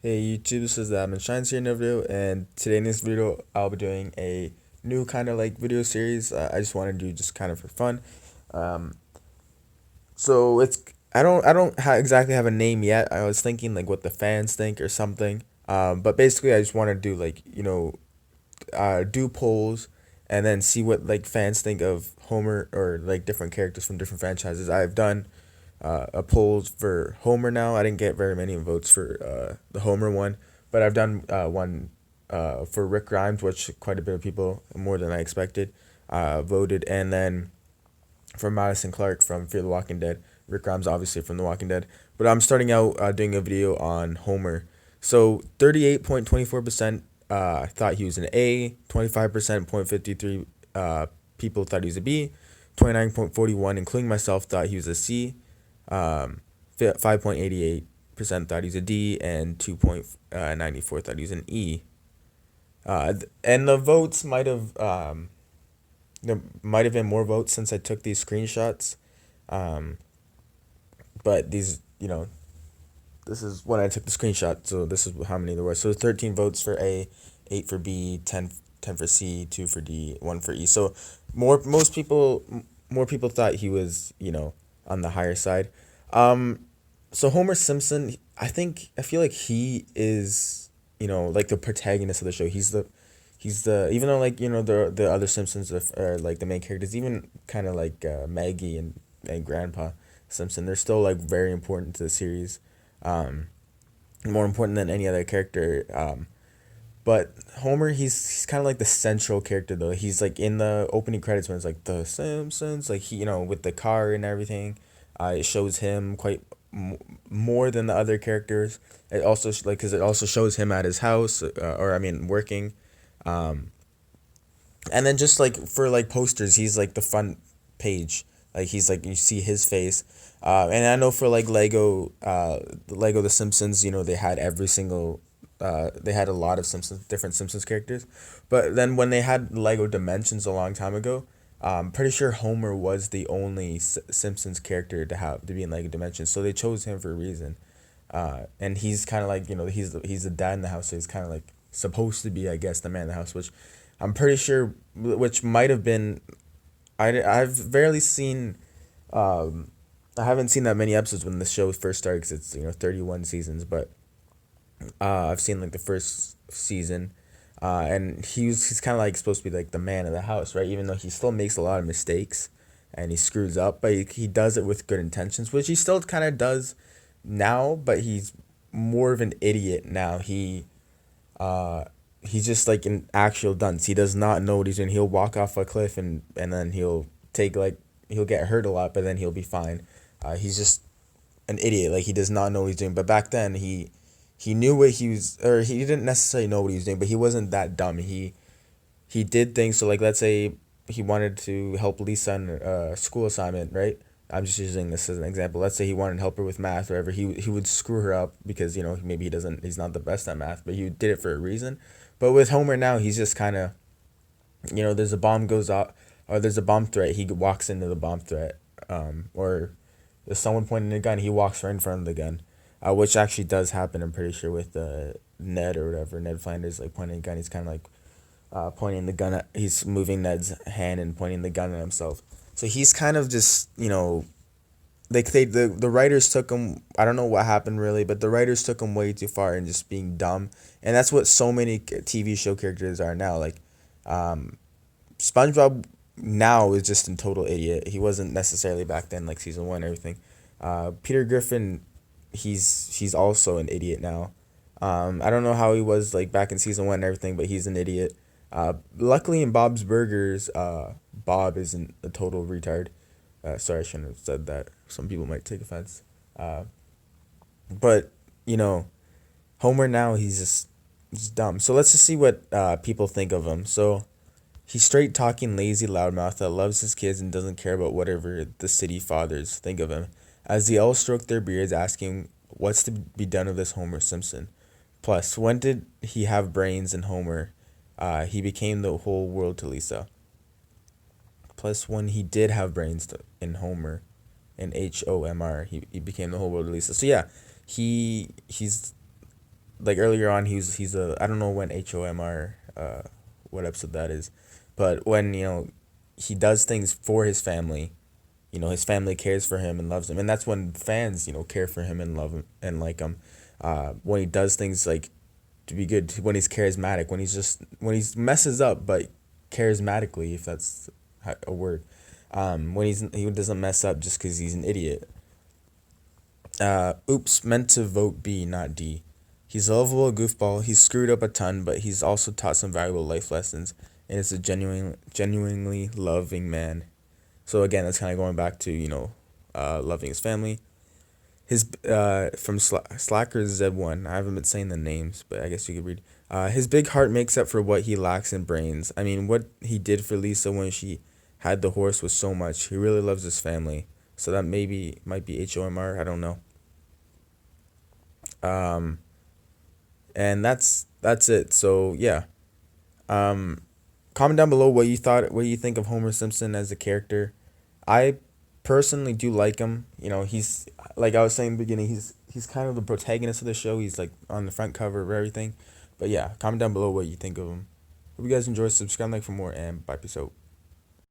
Hey YouTube, this is TheAdminShines here in the video, and today in this video I'll be doing a new kind of like video series. I just want to do just kind of for fun. Um, so it's I don't exactly have a name yet. I was thinking like what the fans think or something. But basically I just want to do like do polls and then see what like fans think of Homer or like different characters from different franchises. I've done a polls for Homer now. I didn't get very many votes for the Homer one, but I've done one for Rick Grimes, which quite a bit of people, more than I expected, voted, and then for Madison Clark from Fear the Walking Dead. Rick Grimes, obviously, from The Walking Dead. But I'm starting out doing a video on Homer. So 38.24% thought he was an A, 25% 0.53 people thought he was a B, 29.41, including myself, thought he was a C, 5.88% thought he was a D, and 2.94 thought he was an E. And the votes there might have been more votes since I took these screenshots. Um, but this is when I took the screenshot, so this is how many there were. So 13 votes for A, 8 for B, 10 for C, 2 for D, 1 for E. So more people thought he was, on the higher side. Um, so Homer Simpson, I feel like he is, like the protagonist of the show. He's the even though like the other Simpsons are like the main characters, even kind of like Maggie and Grandpa Simpson, they're still like very important to the series, um, more important than any other character. But Homer, he's kind of like the central character though. He's like in the opening credits when it's like the Simpsons, like he with the car and everything. It shows him quite more than the other characters. It also like because it also shows him at his house, or I mean working. Um, and then just like for like posters, he's like the front page. Like he's like you see his face. And I know for like Lego The Simpsons, they had every single they had a lot of different Simpsons characters. But then when they had Lego Dimensions a long time ago, I'm pretty sure Homer was the only Simpsons character to be in Lego Dimensions. So they chose him for a reason. And he's kind of like he's the dad in the house, so he's kind of like supposed to be, I guess, the man in the house, which I'm pretty sure, which might have been. I've barely seen. I haven't seen that many episodes when the show first started, because it's 31 seasons, but I've seen like the first season, and he's kind of like supposed to be like the man of the house, right? Even though he still makes a lot of mistakes and he screws up, but he does it with good intentions, which he still kind of does now, but he's more of an idiot now. Uh he's just like an actual dunce. He does not know what he's doing. He'll walk off a cliff and then he'll get hurt a lot, but then he'll be fine. He's just an idiot. Like he does not know what he's doing. But back then he knew what he was, or he didn't necessarily know what he was doing, but he wasn't that dumb. He did things. So like let's say he wanted to help Lisa on a school assignment, right? I'm just using this as an example. Let's say he wanted to help her with math or whatever. He would screw her up because maybe he's not the best at math, but he did it for a reason. But with Homer now, he's just kind of, there's a bomb goes off, or there's a bomb threat. He walks into the bomb threat, or there's someone pointing a gun. He walks right in front of the gun, which actually does happen. I'm pretty sure with Ned or whatever. Ned Flanders like pointing a gun. He's kind of like pointing the gun at. He's moving Ned's hand and pointing the gun at himself. So he's kind of just like the writers took him. I don't know what happened really, but the writers took him way too far and just being dumb. And that's what so many TV show characters are now. Like SpongeBob now is just a total idiot. He wasn't necessarily back then, like season one and everything. Peter Griffin, he's also an idiot now. I don't know how he was like back in season one and everything, but he's an idiot. Luckily in Bob's Burgers, Bob isn't a total retard. Sorry, I shouldn't have said that. Some people might take offense. Uh, but Homer now, he's dumb. So let's just see what people think of him. So he's straight talking, lazy loudmouth that loves his kids and doesn't care about whatever the city fathers think of him. As they all stroke their beards, asking what's to be done of this Homer Simpson. Plus, when did he have brains in Homer? He became the whole world to Lisa. Plus, when he did have brains in Homer, in Homer, he became the whole world to Lisa. So yeah, he's like earlier on, he's a, I don't know when HOMR, what episode that is, but when he does things for his family, his family cares for him and loves him, and that's when fans care for him and love him and like him. When he does things like to be good, when he's charismatic, when he messes up but charismatically, if that's a word. When he doesn't mess up just because he's an idiot. Oops, meant to vote B, not D. He's a lovable goofball. He's screwed up a ton, but he's also taught some valuable life lessons, and is a genuinely loving man. So again, that's kind of going back to loving his family. His from Slackers Z1. I haven't been saying the names, but I guess you could read. His big heart makes up for what he lacks in brains. I mean, what he did for Lisa when she had the horse was so much. He really loves his family. So that maybe might be HOMR. I don't know. Um, and that's it. So yeah. Um, Comment down below what you think of Homer Simpson as a character. I personally do like him. He's like I was saying in the beginning. He's kind of the protagonist of the show. He's like on the front cover of everything. But yeah, comment down below what you think of him. Hope you guys enjoy. Subscribe, like for more, and bye. Peace out.